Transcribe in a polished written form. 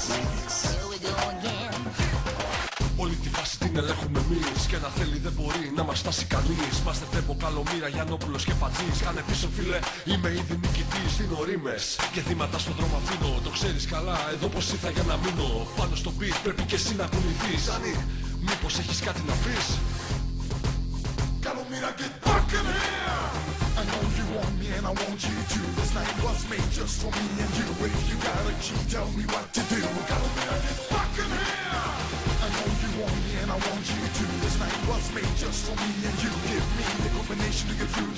Here we go again. Όλη τη φάση την ελέγχουμε εμείς. Και να θέλει δεν μπορεί να μας φτάσει κανείς. Είμαστε τέμπο, καλομήρα, Γιαννόπουλος και Πατζής. Κάνε πίσω φίλε, είμαι ήδη νικητής. Δίνω ρήμες και θύματα στον δρόμο αφήνω. Το ξέρεις καλά, εδώ πως ήρθα για να μείνω. Πάνω στο beat πρέπει και εσύ να κουνηθείς. Άννη, μήπως έχεις κάτι να πεις? Καλομήρα, get back in here. I know you want me and I want you too. This night was made just for me and you. If you got a key, tell me what to do. Καλομήρα, get back in here. I know you want me and I want you too. This night was made just for me and you. Give me the combination to get through